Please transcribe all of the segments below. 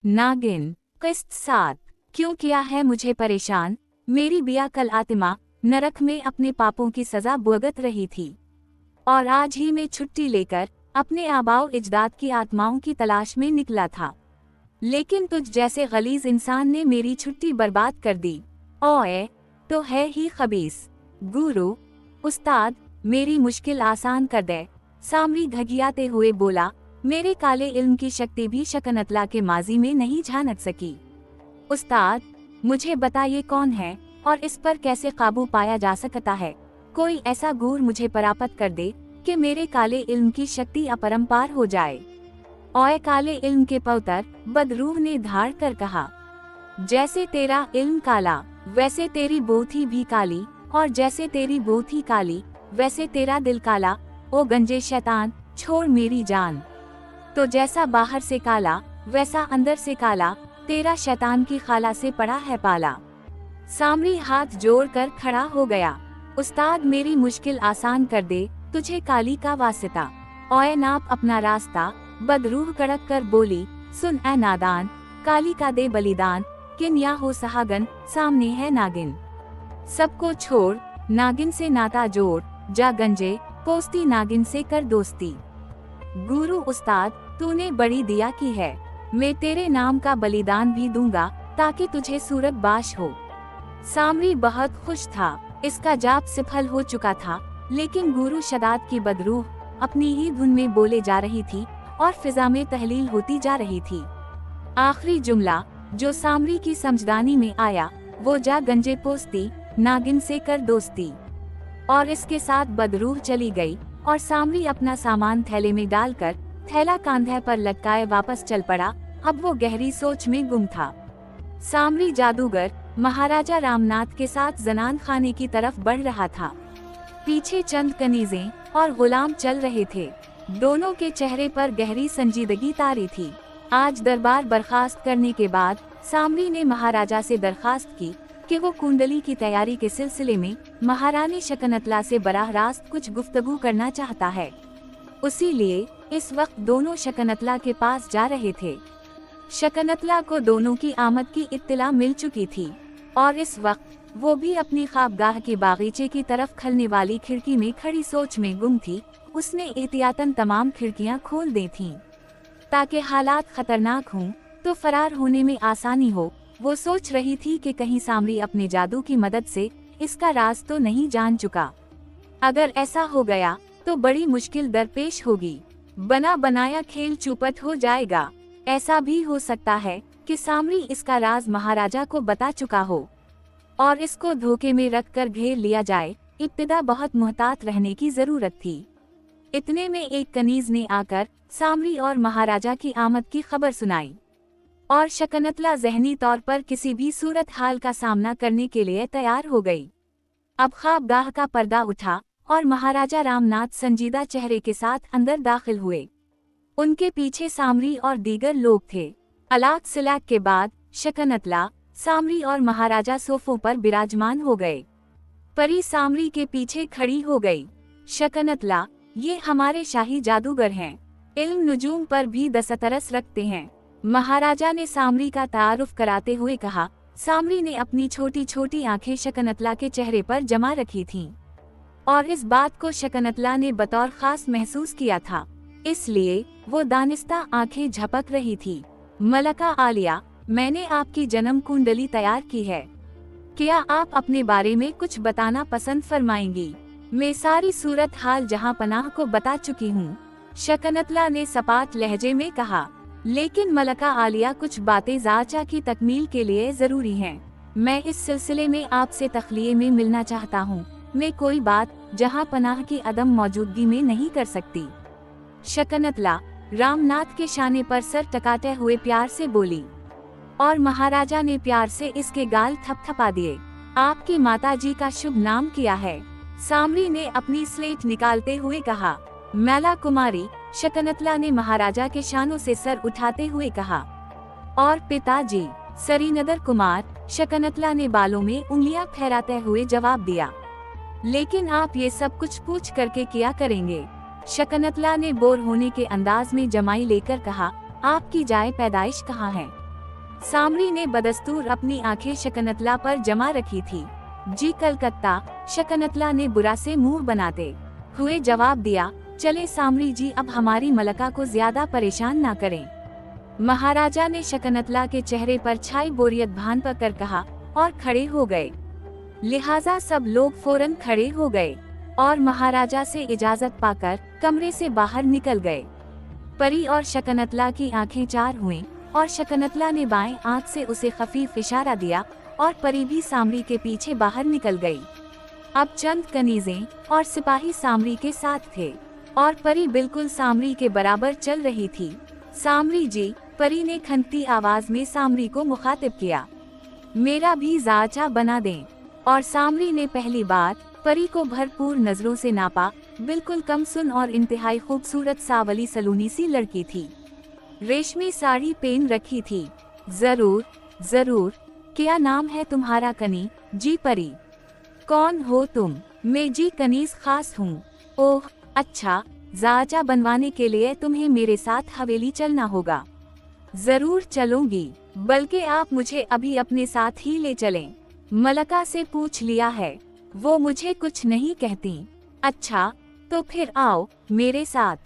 नागिन किस्त 7। क्यों किया है मुझे परेशान, मेरी बेअक्ल आत्मा नरक में अपने पापों की सजा भुगत रही थी और आज ही मैं छुट्टी लेकर अपने आबाओ इजदाद की आत्माओं की तलाश में निकला था, लेकिन तुझ जैसे गलीज इंसान ने मेरी छुट्टी बर्बाद कर दी। ओए तो है ही खबीस। गुरु उस्ताद, मेरी मुश्किल आसान कर दे। सामरी घगियाते हुए बोला, मेरे काले इल्म की शक्ति भी शकनतला के माजी में नहीं झानक सकी। उस्ताद, मुझे बताइए कौन है और इस पर कैसे काबू पाया जा सकता है। कोई ऐसा गूर मुझे परापत कर दे कि मेरे काले इल्म की शक्ति अपरंपार हो जाए। ओए काले इल्म के पौतर, बदरूह ने धाड़ कर कहा, जैसे तेरा इल्म काला वैसे तेरी बोथी भी काली, और जैसे तेरी बोथी काली वैसे तेरा दिल काला। ओ गंजे शैतान, छोड़ मेरी जान। तो जैसा बाहर से काला वैसा अंदर से काला, तेरा शैतान की खाला से पड़ा है पाला। सामरी हाथ जोड़कर खड़ा हो गया। उस्ताद, मेरी मुश्किल आसान कर दे, तुझे काली का वास्ता। ओए नाप अपना रास्ता। बदरूह कड़क कर बोली, सुन ए नादान, काली का दे बलिदान। किन या हो सहागन, सामने है नागिन। सबको छोड़, नागिन से नाता जोड़। जा गंजे, पोस्ती नागिन से कर दोस्ती। गुरु उस्ताद, तूने बड़ी दिया की है, मैं तेरे नाम का बलिदान भी दूंगा ताकि तुझे सूरत बाश हो। सामरी बहुत खुश था, इसका जाप सफल हो चुका था, लेकिन गुरु शदाद की बदरूह अपनी ही धुन में बोले जा रही थी और फिजा में तहलील होती जा रही थी। आखिरी जुमला जो सामरी की समझदानी में आया वो जा गंजे पोस्ती नागिन से कर दोस्ती, और इसके साथ बदरूह चली गई और सामरी अपना सामान थैले में डालकर थैला कांधे पर लटकाए वापस चल पड़ा। अब वो गहरी सोच में गुम था। सामरी जादूगर महाराजा रामनाथ के साथ जनान खाने की तरफ बढ़ रहा था। पीछे चंद कनीजें और गुलाम चल रहे थे। दोनों के चेहरे पर गहरी संजीदगी तारी थी। आज दरबार बर्खास्त करने के बाद सामरी ने महाराजा से दरखास्त की कि वो कुंडली की तैयारी के सिलसिले में महारानी शकनतला से बराह रास्त कुछ गुफ्तगू करना चाहता है। उसी लिए इस वक्त दोनों शकनतला के पास जा रहे थे। शकनतला को दोनों की आमद की इत्तला मिल चुकी थी और इस वक्त वो भी अपनी ख्वाबगाह के बागीचे की तरफ खलने वाली खिड़की में खड़ी सोच में गुम थी। उसने एहतियातन तमाम खिड़कियां खोल दी थीं ताकि हालात खतरनाक हों तो फरार होने में आसानी हो। वो सोच रही थी कि कहीं सामरी अपने जादू की मदद से इसका राज तो नहीं जान चुका। अगर ऐसा हो गया तो बड़ी मुश्किल दरपेश होगी। बना बनाया खेल चौपट हो जाएगा। ऐसा भी हो सकता है कि सामरी इसका राज महाराजा को बता चुका हो और इसको धोखे में रखकर घेर लिया जाए। इब्तिदा बहुत मुहतात रहने की जरूरत थी। इतने में एक कनीज ने आकर सामरी और महाराजा की आमद की खबर सुनाई और शकनतला ज़हनी तौर पर किसी भी सूरत हाल का सामना करने के लिए तैयार हो गई। अब ख्वाबगाह का पर्दा उठा और महाराजा रामनाथ संजीदा चेहरे के साथ अंदर दाखिल हुए। उनके पीछे सामरी और दीगर लोग थे। अलाक सिलाक के बाद शकनतला, सामरी और महाराजा सोफों पर विराजमान हो गए। परी सामरी के पीछे खड़ी हो गई। शकनतला, ये हमारे शाही जादूगर हैं, इल्म नुजूम पर भी दस्तरस रखते हैं, महाराजा ने सामरी का तारुफ कराते हुए कहा। सामरी ने अपनी छोटी छोटी आंखें शकनतला के चेहरे पर जमा रखी थीं और इस बात को शकनतला ने बतौर खास महसूस किया था, इसलिए वो दानिस्ता आंखें झपक रही थी। मलका आलिया, मैंने आपकी जन्म कुंडली तैयार की है, क्या आप अपने बारे में कुछ बताना पसंद फरमाएंगी? मैं सारी सूरत हाल जहां पनाह को बता चुकी हूँ, शकनतला ने सपाट लहजे में कहा। लेकिन मलका आलिया, कुछ बातें जाचा की तकमील के लिए जरूरी हैं। मैं इस सिलसिले में आपसे तखलिये में मिलना चाहता हूँ। मैं कोई बात जहां पनाह की अदम मौजूदगी में नहीं कर सकती। शकनतला रामनाथ के शाने पर सर टकाते हुए प्यार से बोली और महाराजा ने प्यार से इसके गाल थपथपा दिए। आपकी माताजी का शुभ नाम क्या है? सामरी ने अपनी स्लेट निकालते हुए कहा। मैला कुमारी, शकनतला ने महाराजा के शानों से सर उठाते हुए कहा। और पिताजी? सरीनदर कुमार, शकनतला ने बालों में उंगलियां फहराते हुए जवाब दिया। लेकिन आप ये सब कुछ पूछ करके किया करेंगे? शकनतला ने बोर होने के अंदाज में जमाई लेकर कहा। आपकी जाए पैदाइश कहाँ है? सामरी ने बदस्तूर अपनी आंखें शकनतला पर जमा रखी थी। जी कलकत्ता, शकनतला ने बुरा से मुंह बनाते हुए जवाब दिया, चले सामरी जी, अब हमारी मलका को ज्यादा परेशान ना करें। महाराजा ने शकनतला के चेहरे पर छाई बोरियत भान कर कहा और खड़े हो गए। लिहाजा सब लोग फौरन खड़े हो गए और महाराजा से इजाजत पाकर कमरे से बाहर निकल गए। परी और शकनतला की आंखें चार हुईं और शकनतला ने बाएं आंख से उसे खफीफ इशारा दिया और परी भी सामरी के पीछे बाहर निकल गई। अब चंद कनीजें और सिपाही सामरी के साथ थे और परी बिल्कुल सामरी के बराबर चल रही थी। सामरी जी, परी ने खनकती आवाज में सामरी को मुखातिब किया, मेरा भी जाचा बना दें। और सामरी ने पहली बार परी को भरपूर नजरों से नापा। बिल्कुल कमसुन और इंतहाई खूबसूरत सावली सलूनी सी लड़की थी। रेशमी साड़ी पहन रखी थी। जरूर जरूर, क्या नाम है तुम्हारा कनी? जी परी। कौन हो तुम? मैं जी कनीज खास हूँ। ओह अच्छा, जाचा बनवाने के लिए तुम्हें मेरे साथ हवेली चलना होगा। जरूर चलूंगी, बल्कि आप मुझे अभी अपने साथ ही ले चलें। मलका से पूछ लिया है, वो मुझे कुछ नहीं कहती। अच्छा, तो फिर आओ मेरे साथ।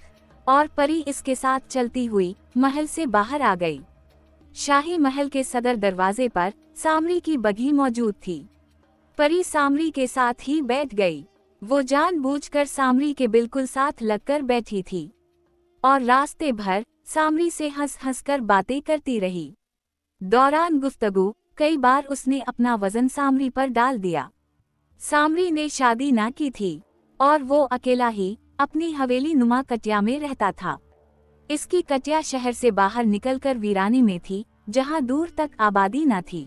और परी इसके साथ चलती हुई महल से बाहर आ गई। शाही महल के सदर दरवाजे पर सामरी की बघी मौजूद थी। परी सामरी के साथ ही बैठ गई। वो जानबूझकर सामरी के बिल्कुल साथ लगकर बैठी थी और रास्ते भर सामरी से हंस हंस कर बातें करती रही। दौरान गुफ्तगू कई बार उसने अपना वजन सामरी पर डाल दिया। सामरी ने शादी ना की थी और वो अकेला ही अपनी हवेली नुमा कटिया में रहता था। इसकी कटिया शहर से बाहर निकलकर वीराने में थी, जहां दूर तक आबादी न थी।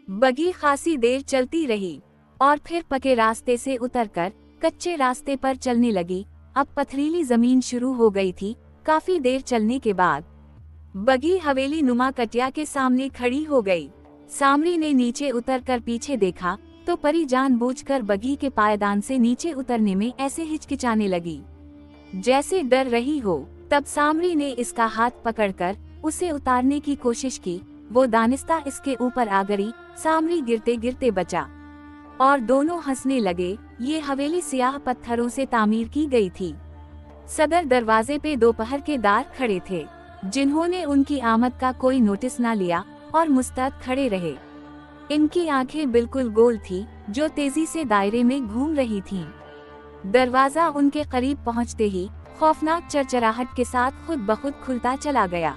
बगी खासी देर चलती रही और फिर पके रास्ते से उतरकर कच्चे रास्ते पर चलने लगी। अब पथरीली जमीन शुरू हो गई थी। काफी देर चलने के बाद बगी हवेली नुमा कटिया के सामने खड़ी हो गई। सामरी ने नीचे उतरकर पीछे देखा तो परी जानबूझकर बगी के पायदान से नीचे उतरने में ऐसे हिचकिचाने लगी जैसे डर रही हो। तब सामरी ने इसका हाथ पकड़कर उसे उतारने की कोशिश की। वो दानिस्ता इसके ऊपर आ गई। सामरी गिरते गिरते बचा और दोनों हंसने लगे। ये हवेली सियाह पत्थरों से तामीर की गई थी। सदर दरवाजे पे दोपहर के दार खड़े थे, जिन्होंने उनकी आमद का कोई नोटिस न लिया और मुस्तैद खड़े रहे। इनकी आंखें बिल्कुल गोल थी, जो तेजी से दायरे में घूम रही थीं। दरवाजा उनके करीब पहुंचते ही खौफनाक चरचराहट के साथ खुद ब खुद खुलता चला गया।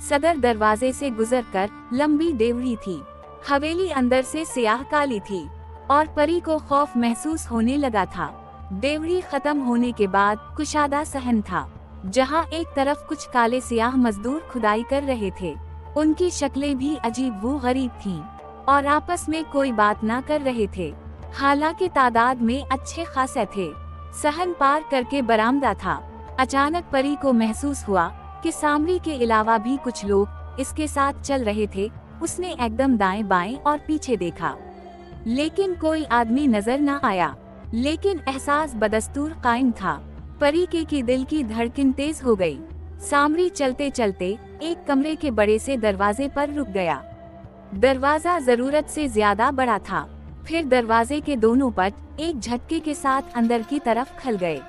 सदर दरवाजे से गुजरकर लंबी डेवढ़ी थी। हवेली अंदर से सियाह काली थी और परी को खौफ महसूस होने लगा था। डेवढ़ी खत्म होने के बाद कुशादा सहन था, जहां एक तरफ कुछ काले सियाह मजदूर खुदाई कर रहे थे। उनकी शक्लें भी अजीब वो गरीब थीं और आपस में कोई बात ना कर रहे थे। हालांकि तादाद में अच्छे खासे थे। सहन पार करके बरामदा था। अचानक परी को महसूस हुआ कि सामरी के अलावा भी कुछ लोग इसके साथ चल रहे थे। उसने एकदम दाएं बाएं और पीछे देखा, लेकिन कोई आदमी नजर न आया। लेकिन एहसास बदस्तूर कायम था। परी के की दिल की धड़कन तेज हो गई। सामरी चलते चलते एक कमरे के बड़े से दरवाजे पर रुक गया। दरवाजा जरूरत से ज्यादा बड़ा था। फिर दरवाजे के दोनों पट एक झटके के साथ अंदर की तरफ खल गए।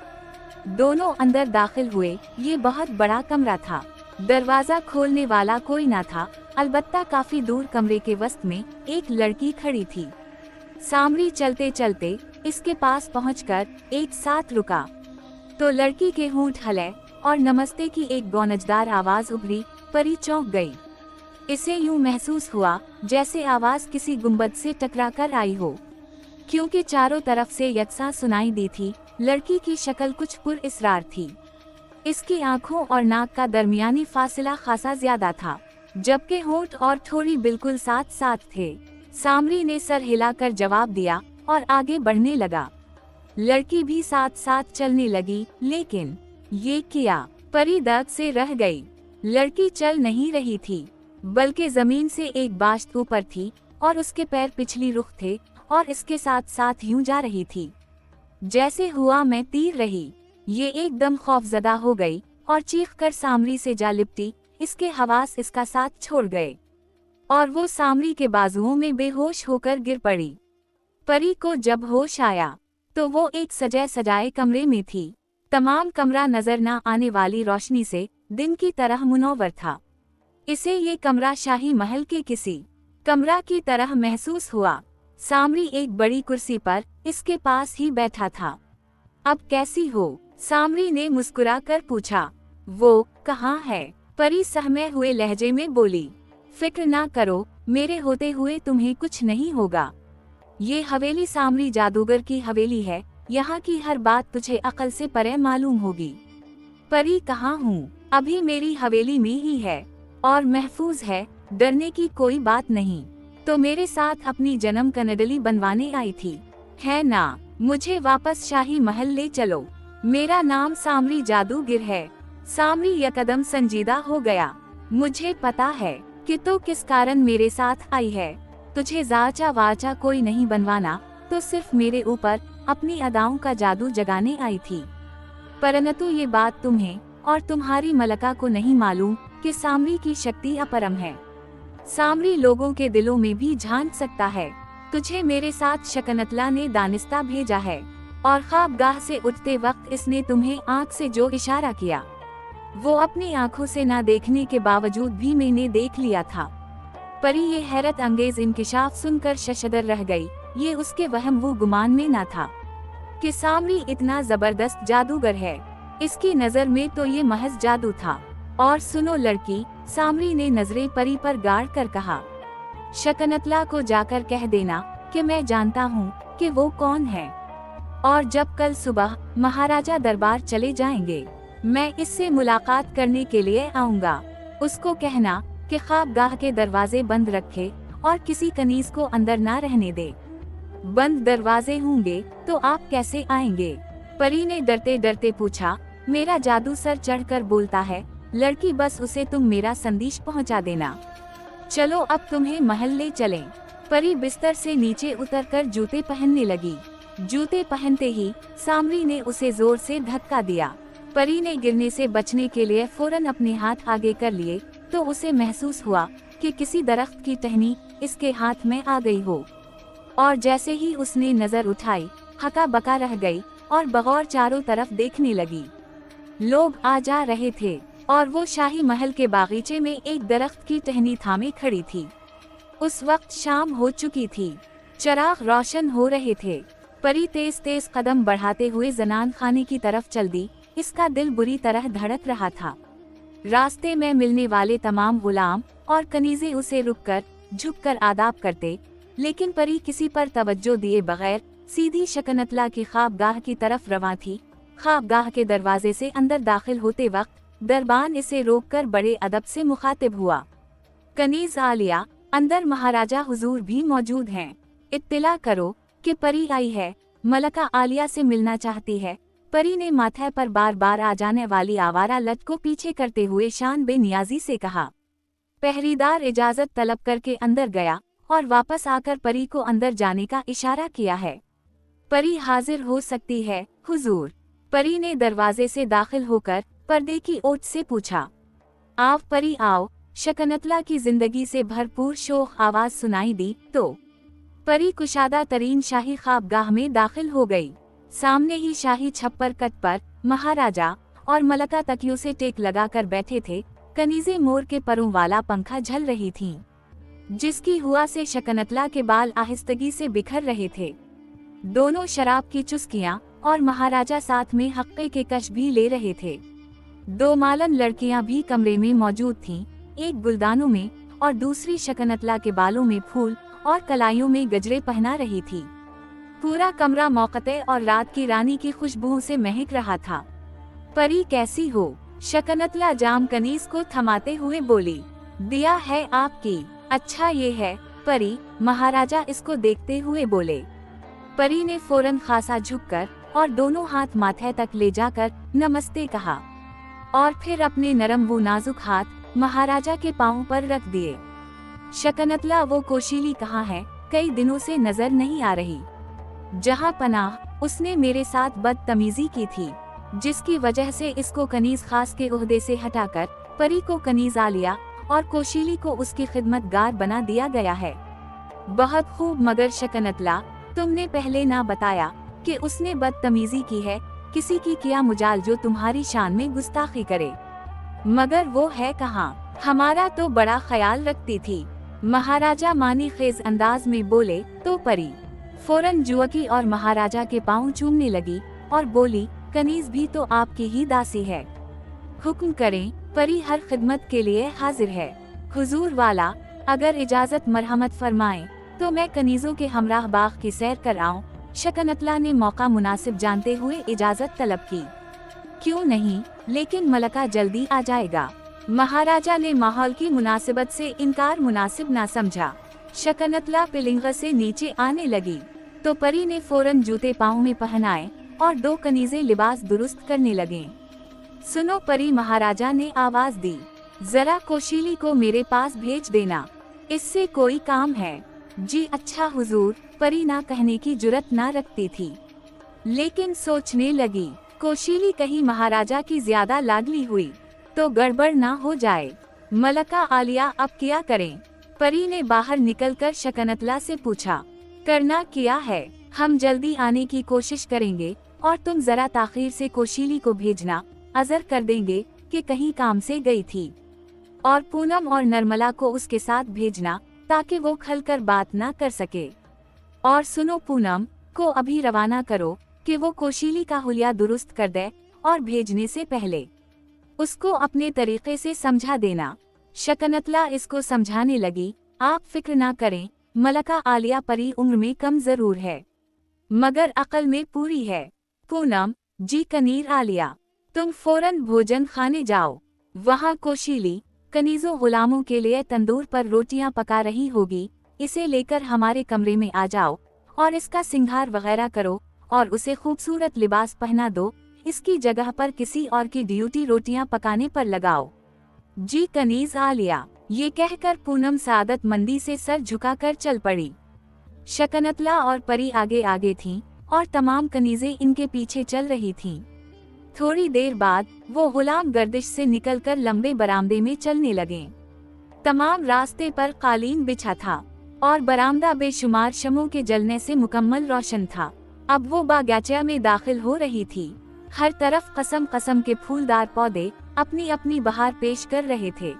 दोनों अंदर दाखिल हुए। ये बहुत बड़ा कमरा था। दरवाजा खोलने वाला कोई न था, अलबत्ता काफी दूर कमरे के वस्त में एक लड़की खड़ी थी। सामरी चलते चलते इसके पास पहुंचकर एक साथ रुका तो लड़की के होंठ हिले और नमस्ते की एक गौनजदार आवाज उभरी। परी चौंक गई। इसे यूं महसूस हुआ जैसे आवाज किसी गुंबद से टकराकर आई हो, क्योंकि चारों तरफ से यकसा सुनाई दी थी। लड़की की शक्ल कुछ पुरइसरार थी। इसकी आंखों और नाक का दरमियानी फासला खासा ज्यादा था, जबकि होंठ और ठोड़ी बिल्कुल साथ साथ थे। सामरी ने सर हिलाकर जवाब दिया और आगे बढ़ने लगा। लड़की भी साथ साथ चलने लगी, लेकिन ये क्या? परी दर्द से रह गई। लड़की चल नहीं रही थी, बल्कि जमीन से एक बाश्त ऊपर थी और उसके पैर पिछली रुख थे और इसके साथ साथ यूं जा रही थी जैसे हुआ में तीर रही। ये एकदम खौफजदा हो गई और चीखकर सामरी से जा लिपटी। इसके हवास इसका साथ छोड़ गए। और वो सामरी के बाजुओं में बेहोश होकर गिर पड़ी। परी को जब होश आया तो वो एक सजे सजाए कमरे में थी। तमाम कमरा नजर न आने वाली रोशनी से दिन की तरह मुनव्वर था। इसे ये कमरा शाही महल के किसी कमरा की तरह महसूस हुआ। सामरी एक बड़ी कुर्सी पर इसके पास ही बैठा था। अब कैसी हो? सामरी ने मुस्कुरा कर पूछा। वो कहाँ है? परी सहमे हुए लहजे में बोली। फिक्र ना करो, मेरे होते हुए तुम्हें कुछ नहीं होगा। ये हवेली सामरी जादूगर की हवेली है, यहाँ की हर बात तुझे अकल से परे मालूम होगी। परी कहाँ हूँ? अभी मेरी हवेली में ही है और महफूज है, डरने की कोई बात नहीं। तो मेरे साथ अपनी जन्म कनडली बनवाने आई थी, है ना? मुझे वापस शाही महल ले चलो। मेरा नाम सामरी जादूगर है। सामरी यकदम संजीदा हो गया। मुझे पता है कि तू किस कारण मेरे साथ आई है। तुझे जाचा वाचा कोई नहीं बनवाना, तो सिर्फ मेरे ऊपर अपनी अदाओं का जादू जगाने आई थी। परंतु ये बात तुम्हें और तुम्हारी मलका को नहीं मालूम कि सामरी की शक्ति अपरम है। सामरी लोगों के दिलों में भी झांक सकता है। तुझे मेरे साथ शकनतला ने दानिस्ता भेजा है और ख्वाबगाह से उठते वक्त इसने तुम्हें आँख से जो इशारा किया, वो अपनी आँखों से ना देखने के बावजूद भी मैंने देख लिया था। परी ये हैरत अंगेज इंकिशाफ सुनकर शशदर रह गई। ये उसके वहम वो गुमान में ना था कि सामरी इतना जबरदस्त जादूगर है। इसकी नजर में तो ये महज जादू था। और सुनो लड़की, सामरी ने नजरें परी पर गाड़ कर कहा, शकनतला को जाकर कह देना कि मैं जानता हूँ कि वो कौन है, और जब कल सुबह महाराजा दरबार चले जाएंगे, मैं इससे मुलाकात करने के लिए आऊँगा। उसको कहना कि ख्वाबगाह के दरवाजे बंद रखे और किसी कनीज को अंदर ना रहने दे। बंद दरवाजे होंगे तो आप कैसे आएंगे? परी ने डरते डरते पूछा। मेरा जादू सर चढ़कर बोलता है, लड़की बस उसे तुम मेरा संदेश पहुंचा देना। चलो अब तुम्हें महल ले चलें। परी बिस्तर से नीचे उतरकर जूते पहनने लगी। जूते पहनते ही सामरी ने उसे जोर से धक्का दिया। परी ने गिरने से बचने के लिए फौरन अपने हाथ आगे कर लिए तो उसे महसूस हुआ कि किसी दरख्त की टहनी इसके हाथ में आ गई हो, और जैसे ही उसने नजर उठाई, हका बका रह गई और बगौर चारों तरफ देखने लगी। लोग आ जा रहे थे और वो शाही महल के बागीचे में एक दरख्त की टहनी थामे खड़ी थी। उस वक्त शाम हो चुकी थी, चिराग रोशन हो रहे थे। परी तेज तेज कदम बढ़ाते हुए जनान खाने की तरफ चल दी। इसका दिल बुरी तरह धड़क रहा था। रास्ते में मिलने वाले तमाम गुलाम और कनीजे उसे रुककर झुककर आदाब करते, लेकिन परी किसी पर तवज्जो दिए बगैर सीधी शकनतला की ख्वाबगाह की तरफ रवां थी। ख्वाबगाह के दरवाजे से अंदर दाखिल होते वक्त दरबान इसे रोककर बड़े अदब से मुखातिब हुआ। कनीज आलिया, अंदर महाराजा हुजूर भी मौजूद हैं। इत्तिला करो कि परी आई है, मलका आलिया से मिलना चाहती है। परी ने माथे पर बार बार आ जाने वाली आवारा लट को पीछे करते हुए शान बेनियाजी से कहा। पहरेदार इजाजत तलब करके अंदर गया और वापस आकर परी को अंदर जाने का इशारा किया है। परी हाजिर हो सकती है हुजूर। परी ने दरवाजे से दाखिल होकर पर्दे की ओट से पूछा। आओ परी आओ। शकनतला की जिंदगी से भरपूर शोख आवाज सुनाई दी तो परी कुशादा तरीन शाही ख्वाबगाह में दाखिल हो गई। सामने ही शाही छप्पर कट पर महाराजा और मलका तकियों से टेक लगाकर बैठे थे। कनीजे मोर के परों वाला पंखा झल रही थीं, जिसकी हुआ से शकनतला के बाल आहिस्तगी से बिखर रहे थे। दोनों शराब की चुस्कियां और महाराजा साथ में हक्के के कश भी ले रहे थे। दो मालन लड़कियां भी कमरे में मौजूद थीं, एक गुलदानों में और दूसरी शकनतला के बालों में फूल और कलाइयों में गजरे पहना रही थी। पूरा कमरा मौकते और रात की रानी की खुशबुओं से महक रहा था। परी कैसी हो? शकनतला जाम कनीज को थमाते हुए बोली। दिया है आपकी। अच्छा ये है परी, महाराजा इसको देखते हुए बोले। परी ने फौरन खासा झुककर और दोनों हाथ माथे तक ले जाकर नमस्ते कहा और फिर अपने नरम वो नाजुक हाथ महाराजा के पांव पर रख दिए। शकनतला वो कोशीली कहाँ है? कई दिनों से नजर नहीं आ रही। जहाँ पनाह, उसने मेरे साथ बदतमीजी की थी, जिसकी वजह से इसको कनीज खास के ओहदे से हटाकर परी को कनीज आलिया और कोशीली को उसकी खिदमतगार बना दिया गया है। बहुत खूब, मगर शकनतला, तुमने पहले ना बताया कि उसने बदतमीजी की है। किसी की क्या मुजाल जो तुम्हारी शान में गुस्ताखी करे। मगर वो है कहाँ? हमारा तो बड़ा ख्याल रखती थी। महाराजा मानी खेज अंदाज में बोले तो परी फौरन जुअकी और महाराजा के पांव चूमने लगी और बोली, कनीज भी तो आपकी ही दासी है। हुक्म करें, परी हर खिदमत के लिए हाजिर है। हुजूर वाला, अगर इजाजत मरहमत फरमाएं तो मैं कनीजों के हमराह बाग की सैर कर आऊं। शकनतला ने मौका मुनासिब जानते हुए इजाजत तलब की। क्यों नहीं, लेकिन मलका जल्दी आ जाएगा। महाराजा ने माहौल की मुनासिबत से इनकार मुनासिब ना समझा। शकनतला पिलिंग से नीचे आने लगी तो परी ने फौरन जूते पाँव में पहनाए और 2 कनीजे लिबास दुरुस्त करने लगे। सुनो परी, महाराजा ने आवाज दी, जरा कोशीली को मेरे पास भेज देना, इससे कोई काम है। जी अच्छा हुजूर, परी ना कहने की जुर्रत ना रखती थी, लेकिन सोचने लगी, कोशीली कहीं महाराजा की ज्यादा लाडली हुई तो गड़बड़ ना हो जाए। मलका आलिया, अब क्या करें? परी ने बाहर निकलकर शकनतला से पूछा। करना क्या है, हम जल्दी आने की कोशिश करेंगे और तुम जरा ताखीर से कोशीली को भेजना। अजर कर देंगे कि कहीं काम से गई थी, और पूनम और नर्मला को उसके साथ भेजना ताकि वो खलकर बात ना कर सके। और सुनो, पूनम को अभी रवाना करो कि वो कोशीली का हुलिया दुरुस्त कर दे और भेजने से पहले उसको अपने तरीके से समझा देना। शकनतला इसको समझाने लगी, आप फिक्र ना करें मलका आलिया, परी उम्र में कम जरूर है मगर अकल में पूरी है। पूनम, जी कनीर आलिया, तुम फौरन भोजन खाने जाओ। वहाँ कोशीली कनीजों गुलामों के लिए तंदूर पर रोटियां पका रही होगी, इसे लेकर हमारे कमरे में आ जाओ और इसका सिंगार वगैरह करो और उसे खूबसूरत लिबास पहना दो। इसकी जगह पर किसी और की ड्यूटी रोटियां पकाने पर लगाओ। जी कनीज आलिया। ये कहकर पूनम सादत मंदी से सर झुकाकर चल पड़ी। शकनतला और परी आगे आगे थीं और तमाम कनीजें इनके पीछे चल रही थीं। थोड़ी देर बाद वो गुलाम गर्दिश से निकलकर लंबे बरामदे में चलने लगे। तमाम रास्ते पर कालीन बिछा था और बरामदा बेशुमार शमों के जलने से मुकम्मल रोशन था। अब वो बागीचा में दाखिल हो रही थी। हर तरफ कसम कसम के फूलदार पौधे अपनी अपनी बहार पेश कर रहे थे।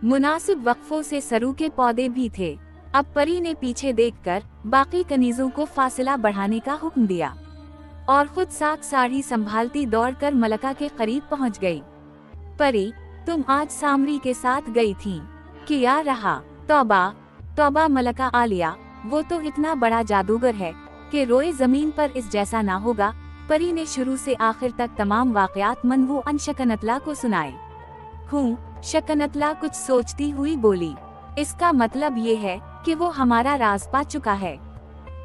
मुनासिब वक्फों से सरू के पौधे भी थे। अब परी ने पीछे देखकर बाकी कनीजों को फासला बढ़ाने का हुक्म दिया और खुद साथ साड़ी संभालती दौड़कर मलका के करीब पहुंच गई। परी, तुम आज सामरी के साथ गई थी, क्या रहा? तौबा तौबा मलका आलिया, वो तो इतना बड़ा जादूगर है कि रोए जमीन पर इस जैसा ना होगा। परी ने शुरू से आखिर तक तमाम वाकयात मनवूअन शकनतला को सुनाए। हूँ, शकनतला कुछ सोचती हुई बोली, इसका मतलब ये है कि वो हमारा राज पा चुका है।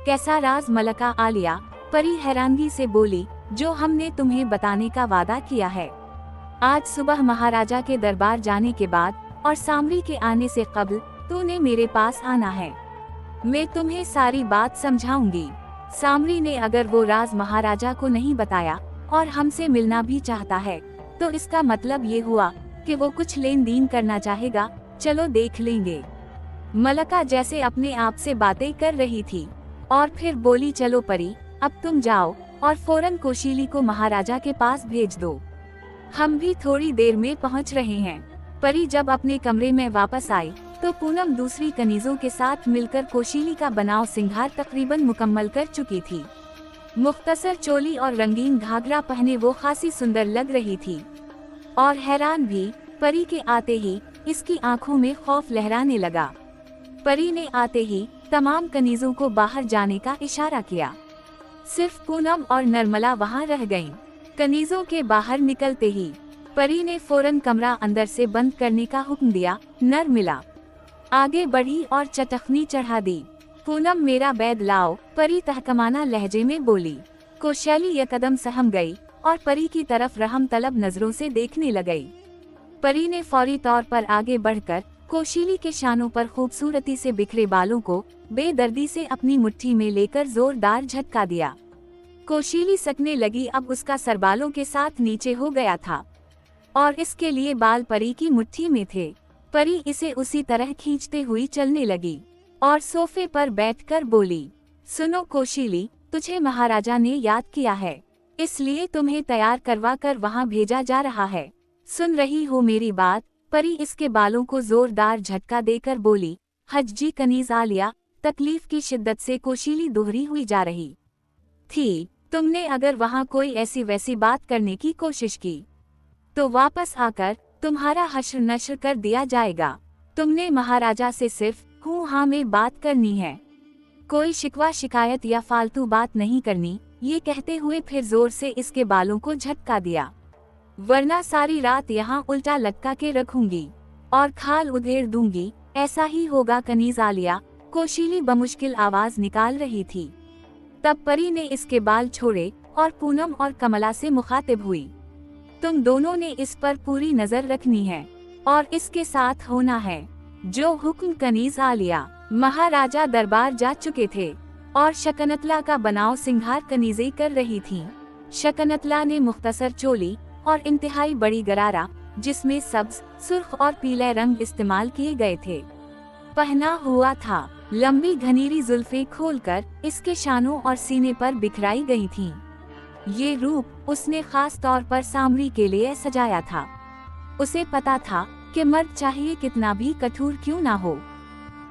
कैसा राज मलका आलिया? परी हैरानगी से बोली, जो हमने तुम्हें बताने का वादा किया है। आज सुबह महाराजा के दरबार जाने के बाद और सामरी के आने से कब्ल तूने मेरे पास आना है। मैं तुम्हें सारी बात समझाऊंगी। सामरी ने अगर वो राज महाराजा को नहीं बताया और हमसे मिलना भी चाहता है तो इसका मतलब ये हुआ कि वो कुछ लेन देन करना चाहेगा। चलो देख लेंगे। मलका जैसे अपने आप से बातें कर रही थी और फिर बोली, चलो परी, अब तुम जाओ और फौरन कोशीली को महाराजा के पास भेज दो। हम भी थोड़ी देर में पहुंच रहे हैं। परी जब अपने कमरे में वापस आई तो पूनम दूसरी कनीजों के साथ मिलकर कोशीली का बनाव सिंगार तकरीबन मुकम्मल कर चुकी थी। मुख्तसर चोली और रंगीन घाघरा पहने वो खासी सुंदर लग रही थी और हैरान भी। परी के आते ही इसकी आंखों में खौफ लहराने लगा। परी ने आते ही तमाम कनीजों को बाहर जाने का इशारा किया। सिर्फ पूनम और नर्मला वहां रह गईं। कनीजों के बाहर निकलते ही परी ने फौरन कमरा अंदर से बंद करने का हुक्म दिया। नर्मला आगे बढ़ी और चटखनी चढ़ा दी। पूनम, मेरा बैद लाओ, परी तहकमाना लहजे में बोली। कोशैली यकदम सहम गई और परी की तरफ रहम तलब नजरों से देखने लगई। परी ने फौरी तौर पर आगे बढ़कर कोशीली के शानों पर खूबसूरती से बिखरे बालों को बेदर्दी से अपनी मुट्ठी में लेकर जोरदार झटका दिया। कोशीली सकने लगी। अब उसका सर बालों के साथ नीचे हो गया था और इसके लिए बाल परी की मुट्ठी में थे। परी इसे उसी तरह खींचते हुई चलने लगी और सोफे पर बैठकर बोली, सुनो कोशिली, तुझे महाराजा ने याद किया है, इसलिए तुम्हें तैयार करवा कर वहाँ भेजा जा रहा है। सुन रही हो मेरी बात? परी इसके बालों को जोरदार झटका देकर बोली। हज्जी कनीज आलिया, तकलीफ की शिद्दत से कोशिली दोहरी हुई जा रही थी। तुमने अगर वहाँ कोई ऐसी वैसी बात करने की कोशिश की तो वापस आकर तुम्हारा हश्र नश्र कर दिया जाएगा। तुमने महाराजा से सिर्फ हूँ हाँ में बात करनी है, कोई शिकवा शिकायत या फालतू बात नहीं करनी। ये कहते हुए फिर जोर से इसके बालों को झटका दिया, वरना सारी रात यहाँ उल्टा लटका के रखूंगी और खाल उधेड़ दूंगी। ऐसा ही होगा कनीज आलिया, कोशिली बमुश्किल आवाज निकाल रही थी। तब परी ने इसके बाल छोड़े और पूनम और कमला से मुखातिब हुई। तुम दोनों ने इस पर पूरी नजर रखनी है और इसके साथ होना है जो हुक्म। कनीज आलिया महाराजा दरबार जा चुके थे और शकनतला का बनाव सिंघार कनीजें कर रही थीं। शकनतला ने मुख्तसर चोली और इंतहाई बड़ी गरारा, जिसमें सब्ज, सुर्ख और पीले रंग इस्तेमाल किए गए थे, पहना हुआ था। लंबी घनीरी जुल्फें खोलकर इसके शानों और सीने पर बिखराई गई थीं। ये रूप उसने खास तौर पर सामरी के लिए सजाया था। उसे पता था कि मर्द चाहिए कितना भी कठोर क्यों ना हो,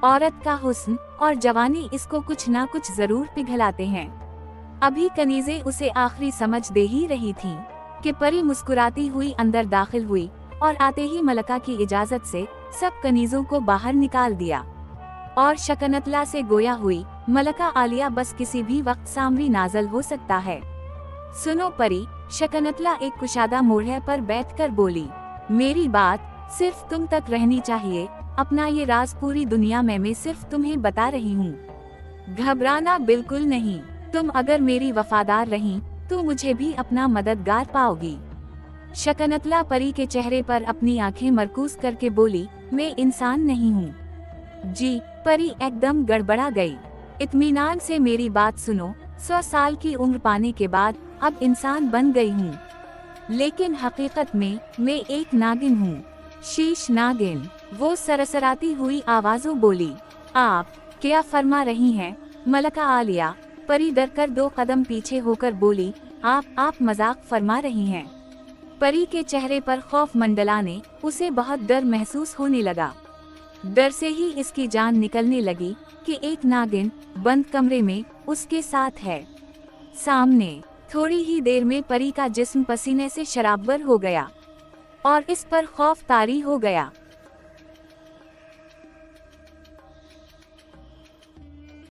औरत का हुस्न और जवानी इसको कुछ ना कुछ जरूर पिघलाते हैं। अभी कनीजें उसे आखिरी समझ दे ही रही थीं कि परी मुस्कुराती हुई अंदर दाखिल हुई और आते ही मलका की इजाजत से सब कनीजों को बाहर निकाल दिया और शकनतला से गोया हुई, मलका आलिया बस किसी भी वक्त सामरी नाजल हो सकता है। सुनो परी, शकनतला एक कुशादा मोड़ पर बैठकर बोली, मेरी बात सिर्फ तुम तक रहनी चाहिए। अपना ये राज पूरी दुनिया में मैं सिर्फ तुम्हें बता रही हूँ। घबराना बिल्कुल नहीं। तुम अगर मेरी वफादार रही तो मुझे भी अपना मददगार पाओगी। शकनतला परी के चेहरे पर अपनी आंखें मरकूज करके बोली, मैं इंसान नहीं हूँ। जी? परी एकदम गड़बड़ा गई। इत्मीनान से मेरी बात सुनो, 100 साल की उम्र पाने के बाद अब इंसान बन गई हूँ, लेकिन हकीकत में मैं एक नागिन हूँ। शीश नागिन, वो सरसराती हुई आवाजों बोली। आप क्या फरमा रही हैं मलका आलिया? परी डर कर 2 कदम पीछे होकर बोली, आप मजाक फरमा रही हैं। परी के चेहरे पर खौफ मंडलाने उसे बहुत डर महसूस होने लगा। डर से ही इसकी जान निकलने लगी कि एक नागिन बंद कमरे में उसके साथ है। सामने थोड़ी ही देर में परी का जिस्म पसीने से शराबवर हो गया और इस पर खौफ तारी हो गया।